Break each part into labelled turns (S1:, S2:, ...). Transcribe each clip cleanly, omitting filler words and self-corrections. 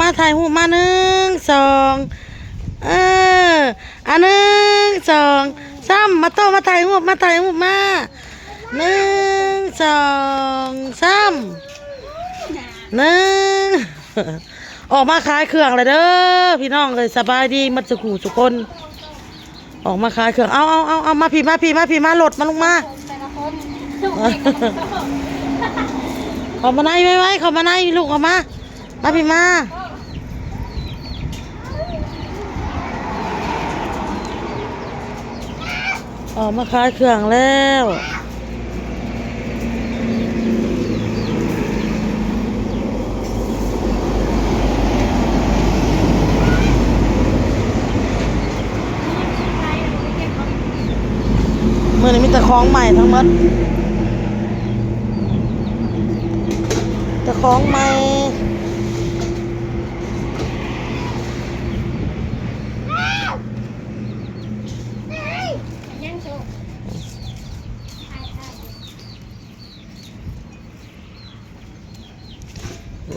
S1: มาถ่ายรูปมา1 21 2 3มาโตมาถ่ายรูปมา1 2 3 1ออกมาขายเครื่องเลยเด้อพี่น้องเลยสบายดีมัดสุขุสุคนออกมาขายเครื่องเอามาพี่มาโหลดมาลงมาขอมาในไว้ขอมาในลูกขอมาพี่มาออกมาขายเครื่องแล้วเมื่อนี้มีแต่ของใหม่ทั้งหมดแต่ของใหม่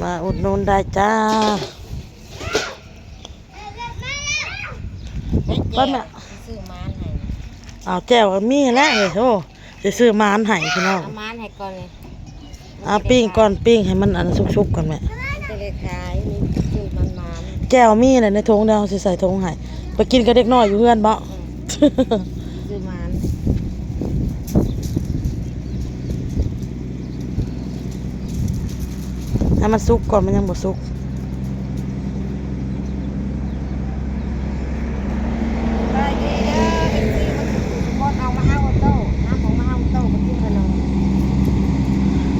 S1: มาอุดหนุนได้จ้าก็แม่
S2: ซื้อม้านให้
S1: เอาแจ่วมีแล้วเลยโอ้จะซื้อม้านให้พี่น้อง
S2: ม้านให้ก่อนเลย
S1: เอาปิ้งก่อนปิ้งให้มันอันสุกๆก่อนแม่
S2: จะเลยขายนี่ซื้อม้าน
S1: แจ่วมีอะไรในถุงเดียวสิใส่ถุงให้ไปกินกับเด็กน้อยอยู่เพื่อนบ่
S2: ซื้อม้าน
S1: ให้มันสุกก่อนมันยังบ่สุก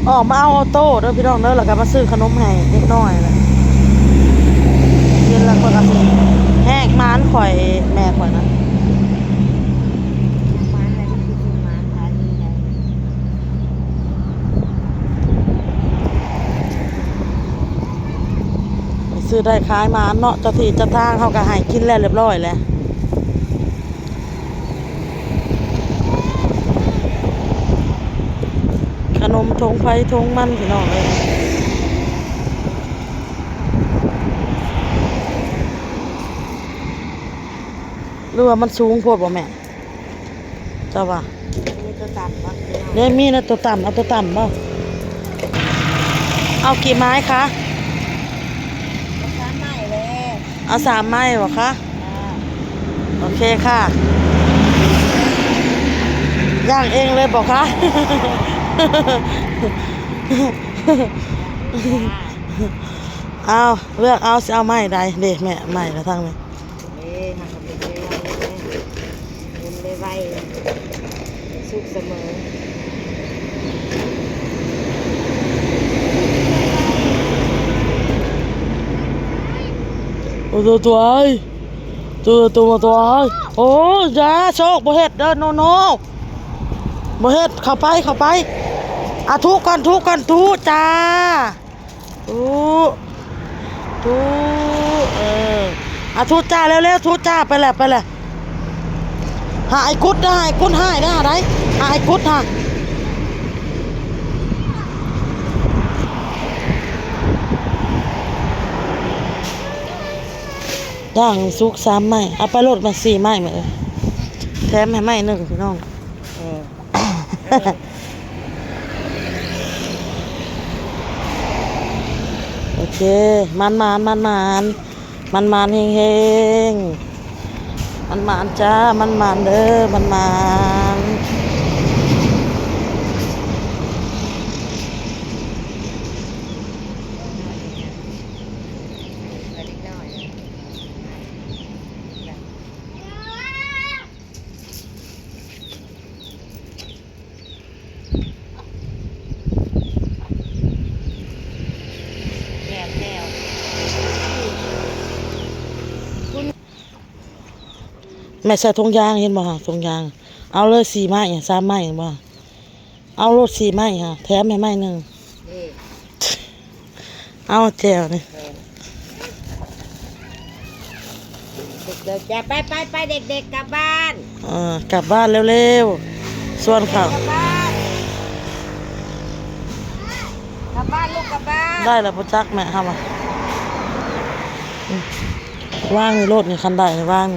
S1: ออกมาเอาออโต้เด้อพี่น้องเด้อแล้วก็มาซื้อขนมให้เด็กน้อยเลยกินแล้วก็สิแห้งม้านข่อยแม่ข่อยนะ
S2: ม้านอะไรก็คือซื้อม้านขายดีเลย
S1: ซื้อได้ขายม้านเนาะเจ้าที่เจ้าทางเขาก็ให้กินแล้วเรียบร้อยแล้วขนมทงไฟทงมันพี่น้องเลยหรือว่ามันสูงโพดบ่แม่เจ้าว่า
S2: มีตัวต่ำบ้าง
S1: เนี่ยมีนะตัวต่ำเอาตัวต่ำบ่เอากี่ไม้คะ
S2: 3 ไม้เลย
S1: เอา3 ไม้บ่คะโอเคค่ะย่างเองเลยบอกคะเอาเลือกเอาสิเอาไม้ใดเด็กแม่ไม้ละทั้งนี้
S2: ทำเป็นเลยไว้สุกเสมอ
S1: โอ้ตัวไอ้ตัวโอ้ยาโชคบ่เฮ็ดเด้อโนบ่เฮ็ดเข้าไปทุกก่อนจ้าทุทุจ้าเร็วทุจ้าไปแหละหาไอ้กุดได้ให้ได้หาไอ้กุดฮะย่างสุก3 ไม้เอาไปโลดมา4 ไม้มาเลยแถมให้ไม้1พี่น้องโอเคมันเฮงจ้ามันเด้อมันแม่ใส่ถุงยางเห็นบ่ฮะถุงยางเอาเลย4 ไม้3 ไม้เห็นบ่เอารถ4 ไม้ฮะแถมให้ไม้1เอาแจวนี่
S2: เด็กๆจะไปเด็กๆกลับบ้าน
S1: กลับบ้านเร็วๆส่วนเขา
S2: กลับบ้านลูกกลับบ้าน
S1: ได้แล้วพ่อจักแม่ครับ ว่างในรถนี่คันใดนี่ว่าง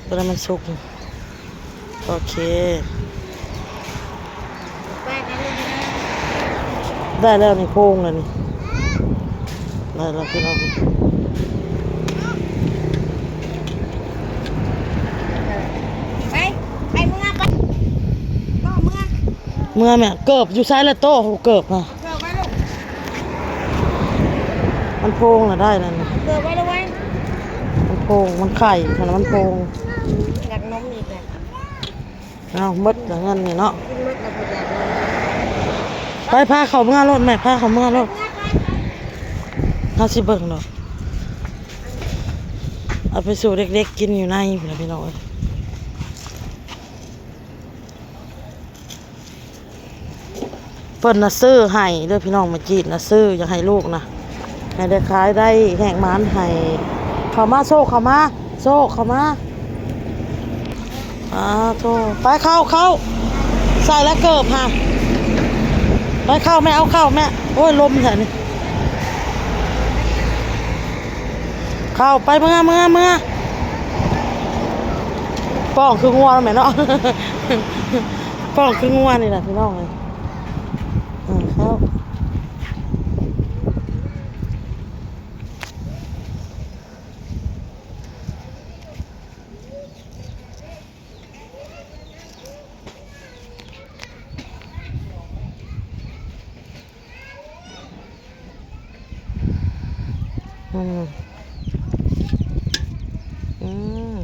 S1: เวลามันสุกนี่โอเคได้แล้วนี่โค้งแล้วนี่ได้แล้วพี่น้อง
S2: ไปไปเมื่อไปก็เมื่อ
S1: เมื่อแม่เกิบอยู่ซ้ายละโต้เกิบอ่ะ
S2: เกิดไว้ลูก
S1: มันโพงน่ะได้แล้วนี่
S2: เกิดไว้แล้วไว้
S1: มันโพงมันไข่ขนาดมันโพง
S2: อยากนมอีกเลย
S1: เอามดอย่างนั้นนี่เนาะ
S2: กินมืดแล้วก็อยากนม
S1: ไปพาเขาเมื่อรถแม่พาเขาเมื่อรถเขาสิเบิ่งดอกเอาไปสู่เด็กๆกินอยู่ในพี่น้องพี่น้องเอ้ยเพิ่นน่ะซื้อให้เด้อพี่น้องมาจีดน่ะซื้ออยากให้ลูกนะให้ได้ขายได้แหกหมานให้เข้ามาโซกเข้ามาโซกเข้ามาโทไปเข้าใส่แล้วเกิบค่ะไปเข้าแม่เอาเข้าแม่โอ้ยลมแถวนี้เข้าไปเมื่อป้องคืองัวแล้วแม่เนาะ ป้องคืองัวนี่แหละพี่น้องเลยเข้า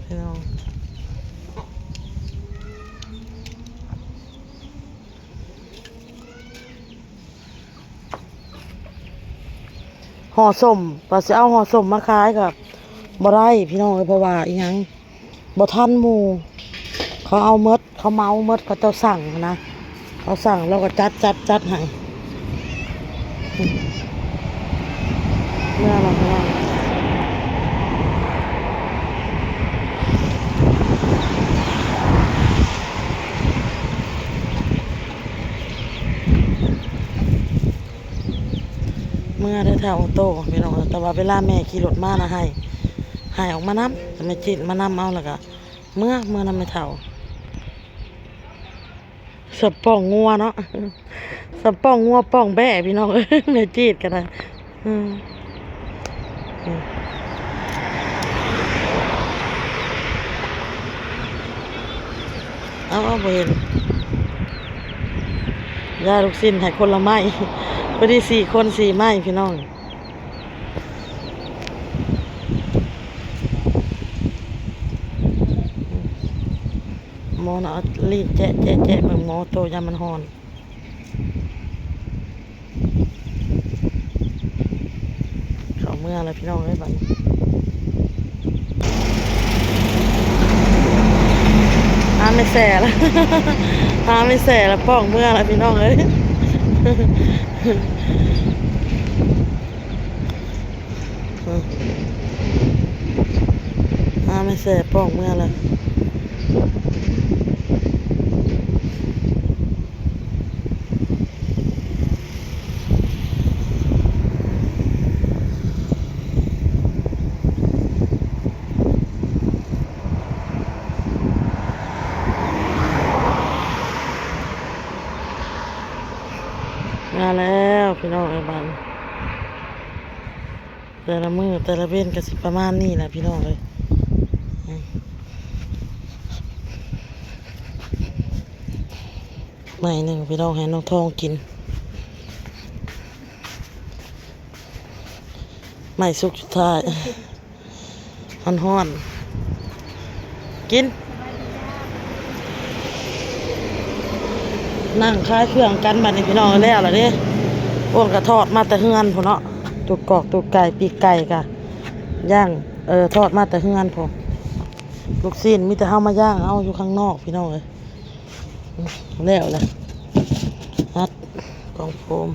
S1: พี่น้องห่อส้มปลาสิเอาห่อส้มมาขายกับบ่ได้พี่น้องเลยเพราะว่าอีหยังบ่ทันหมู่เขาเอาเมดเขาเมาเมดเขาเจ้าสั่งนะเขาสั่งแล้วก็จัดให้เมื่อเราพี่น้องเมื่อได้แถวโตพี่น้องแต่ว่าเวลาแม่ขี่รถมานะให้ออกมาน้ำแต่ไม่จิตมาน้ำเอาแล้วก็เมื่อนำไม่เท่าสะป่องงัวเนาะสะป่องงัวป่องแบ่พี่น้องแม่จีดกันนะเอาบ่เห็นยาลูกสิ้นให้คนละไม้พอดี4 คน4 ไม้พี่น้องหมอน่ะรีดแจ๊ะเบิ่งหมอโตยามันหอนเขาเมื่อแล้วพี่น้องเอ้ยบัดนี้ไม่แส่แล้ว ไม่แส่แล้วป้องเมื่อแล้วพี่น้องเอ้ย ไม่แส่ป้องเมื่อแล้วมาแล้วพี่น้องไอ้บ้านแต่ละมือแต่ละเว้นก็สิประมาณนี้แหละพี่น้องเลยไม่หนึ่งพี่น้องให้น้องทองกินไม่สุกสุดท้ายฮ้อนกินนั่งคล้ายเครื่องกันบัดนี้พี่น้องแล้วล่ะเด้อ้วนกระทอดมาแต่เฮือนพุ่นเนาะตูดกอกตูดไก่ปีกไก่กะย่างทอดมาแต่เฮือนพุ่นลูกชิ้นมีแต่เฮามาย่างเอาอยู่ข้างนอกพี่น้องเลยแล้วล่ะฮัดกองโฟม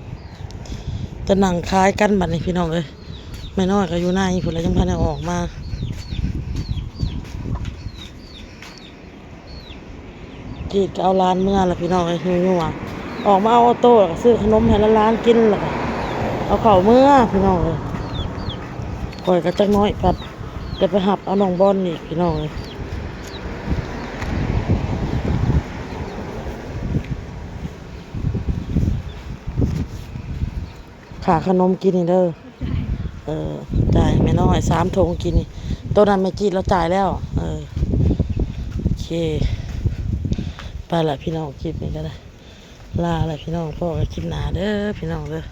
S1: จะนั่งคล้ายกันบัดนี้พี่น้องเลยไม่น้อยก็อยู่หน้าอีพุ่นแล้วยังพันได้ออกมาจีดก็เอาร้านเมื่อละพี่น้องเลยหิวออกมาเอาออโต้แล้วก็ซื้อขนมให้ร้านกินแล้วก็เอาเข่าเมื่อพี่น้องเลย คอยก็จักน้อยปัดจะไปหับเอาน้องบอลอีกพี่น้องเลยขาขนมกินนี่เด้อจ่ายแม่น้อย3 ถุงกินนี่ตัวนั้นไม่จีดเราจ่ายแล้วโอเคไปละพี่น้องคลิปนี้ก็ได้ลาละพี่น้องพ่อก็คลิปหนาเด้อพี่น้องเด้อ